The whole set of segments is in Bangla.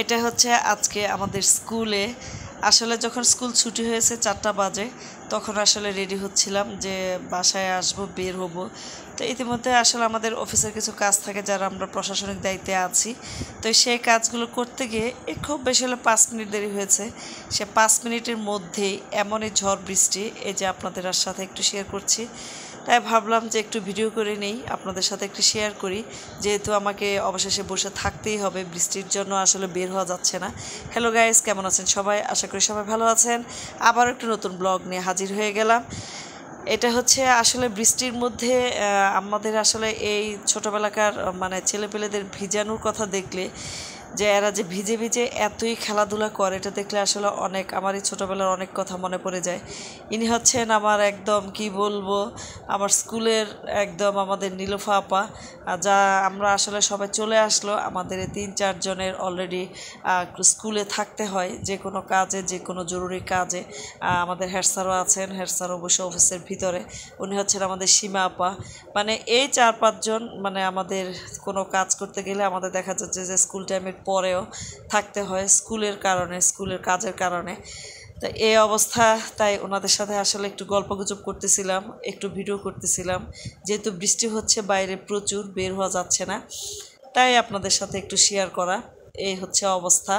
এটা হচ্ছে আজকে আমাদের স্কুলে আসলে যখন স্কুল ছুটি হয়েছে 4টা বাজে তখন আসলে রেডি হচ্ছিলাম যে বাসায় আসব, বের হব। তো ইতিমধ্যে আসলে আমাদের অফিসের কিছু কাজ থাকে যারা আমরা প্রশাসনিক দায়িত্বে আছি, তো সেই কাজগুলো করতে গিয়ে খুব বেশি হলে 5 মিনিট দেরি হয়েছে। সে 5 মিনিটের মধ্যেই এমনই ঝড় বৃষ্টি, এই যে আপনাদের সাথে একটু শেয়ার করছি। তাই ভাবলাম যে একটু ভিডিও করে নেই, আপনাদের সাথে একটু শেয়ার করি, যেহেতু আমাকে অবশেষে বসে থাকতেই হবে, বৃষ্টির জন্য আসলে বের হওয়া যাচ্ছে না। হ্যালো গাইস, কেমন আছেন সবাই? আশা করি সবাই ভালো আছেন। আবার একটু নতুন ব্লগ নিয়ে হাজির হয়ে গেলাম। এটা হচ্ছে আসলে বৃষ্টির মধ্যে আমাদের আসলে এই ছোটোবেলাকার মানে ছেলেপেলেদের ভিজানোর কথা দেখলে, যে এরা যে ভিজে ভিজে এতই খেলাধুলা করে, এটা দেখলে আসলে অনেক আমারই ছোটোবেলার অনেক কথা মনে পড়ে যায়। ইনি হচ্ছেন আমার একদম কি বলবো, আমার স্কুলের একদম আমাদের নীলুফা আপা, যা আমরা আসলে সবাই চলে আসলো। আমাদের 3-4 জনের অলরেডি স্কুলে থাকতে হয়, যে কোনো কাজে, যে কোনো জরুরি কাজে। আমাদের হেড স্যারও আছেন, হেড স্যার অবশ্য অফিসের ভিতরে। উনি হচ্ছেন আমাদের সীমা আপা। মানে এই 4-5 জন, মানে আমাদের কোনো কাজ করতে গেলে আমাদের দেখা যাচ্ছে যে স্কুল টাইমের পরেও থাকতে হয় স্কুলের কারণে, স্কুলের কাজের কারণে। তো এই অবস্থা, তাই ওনাদের সাথে আসলে একটু গল্পগুজব করতেছিলাম, একটু ভিডিও করতেছিলাম। যেহেতু বৃষ্টি হচ্ছে বাইরে প্রচুর, বের হওয়া যাচ্ছে না, তাই আপনাদের সাথে একটু শেয়ার করা। এই হচ্ছে অবস্থা।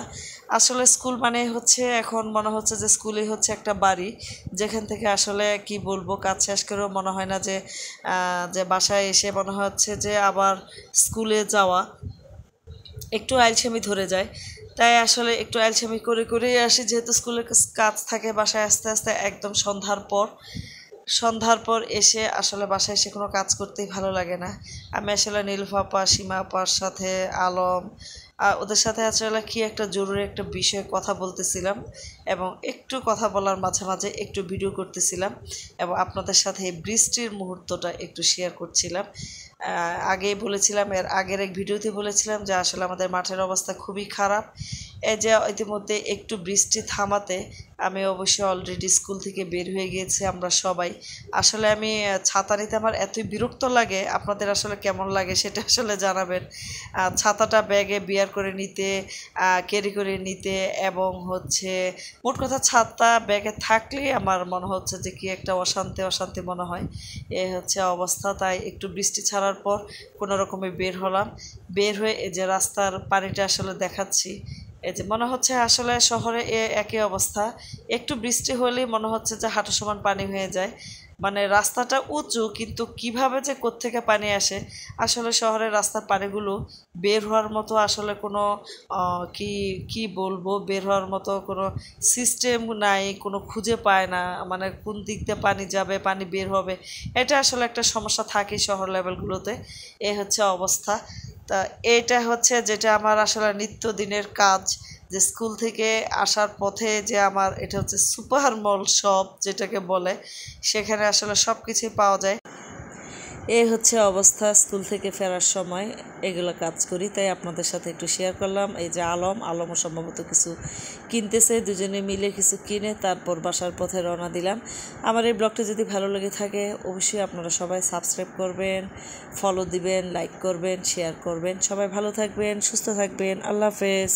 আসলে স্কুল মানে হচ্ছে, এখন মনে হচ্ছে যে স্কুলই হচ্ছে একটা বাড়ি, যেখান থেকে আসলে কি বলবো, কাজ শেষ করেও মনে হয় না যে বাসায় এসে মনে হচ্ছে যে আবার স্কুলে যাওয়া। একটু আলসেমি ধরে যায়, তাই আসলে একটু আলসেমি করে করেই আসি, যেহেতু স্কুলের কাজ থাকে। বাসায় আস্তে আস্তে একদম সন্ধ্যার পর এসে আসলে বাসায় এসে কোনো কাজ করতেই ভালো লাগে না। আমি আসলে নীলুফা আপা, সীমা আপার সাথে আলম, ওদের সাথে আসলে কি একটা জরুরি একটা বিষয়ে কথা বলতেছিলাম, এবং একটু কথা বলার মাঝে মাঝে একটু ভিডিও করতেছিলাম, এবং আপনাদের সাথে এই বৃষ্টির মুহূর্তটা একটু শেয়ার করছিলাম। আগেই বলেছিলাম, এর আগের এক ভিডিওতে বলেছিলাম যে আসলে আমাদের মাঠের অবস্থা খুবই খারাপ। এই যে ইতিমধ্যে একটু বৃষ্টি থামাতে আমি অবশ্যই অলরেডি স্কুল থেকে বের হয়ে গিয়েছি আমরা সবাই। আসলে আমি ছাতা নিতে আমার এতই বিরক্ত লাগে, আপনাদের আসলে কেমন লাগে সেটা আসলে জানাবেন। ছাতাটা ব্যাগে বিয়ার করে নিতে, ক্যারি করে নিতে, এবং হচ্ছে মোট কথা ছাতা ব্যাগে থাকলেই আমার মনে হচ্ছে যে কি একটা অশান্তি অশান্তি মনে হয়। এ হচ্ছে অবস্থা। তাই একটু বৃষ্টি ছাড়ার পর কোনো রকমে বের হলাম। বের হয়ে এই যে রাস্তার পানিটা আসলে দেখাচ্ছি, এই যে মনে হচ্ছে আসলে শহরে একই অবস্থা। একটু বৃষ্টি হলেই মনে হচ্ছে যে হাঁটু সমান পানি হয়ে যায়। মানে রাস্তাটা উঁচু, কিন্তু কিভাবে যে কোত্থেকে পানি আসে, আসলে শহরের রাস্তার পানিগুলো বের হওয়ার মতো আসলে কোনো কি কি বলবো, বের হওয়ার মতো কোনো সিস্টেম নাই, কোনো খুঁজে পায় না। মানে কোন দিক দিয়ে পানি যাবে, পানি বের হবে, এটা আসলে একটা সমস্যা থাকে শহর লেভেলগুলোতে। এ হচ্ছে অবস্থা। তা এইটা হচ্ছে যেটা আমার আসলে নিত্যদিনের কাজ, যে স্কুল থেকে আসার পথে যে আমার এটা হচ্ছে সুপার মল শপ যেটাকে বলে, সেখানে আসলে সব কিছুই পাওয়া যায়। এই হচ্ছে অবস্থা, স্কুল থেকে ফেরার সময় এগুলো কাজ করি, তাই আপনাদের সাথে একটু শেয়ার করলাম। এই যে আলমও সম্ভবত কিছু কিনতেছে, দুজনে মিলে কিছু কিনে তারপর বাসার পথে রওনা দিলাম। আমার এই ব্লগটা যদি ভালো লেগে থাকে অবশ্যই আপনারা সবাই সাবস্ক্রাইব করবেন, ফলো দিবেন, লাইক করবেন, শেয়ার করবেন। সবাই ভালো থাকবেন, সুস্থ থাকবেন। আল্লাহ হাফেজ।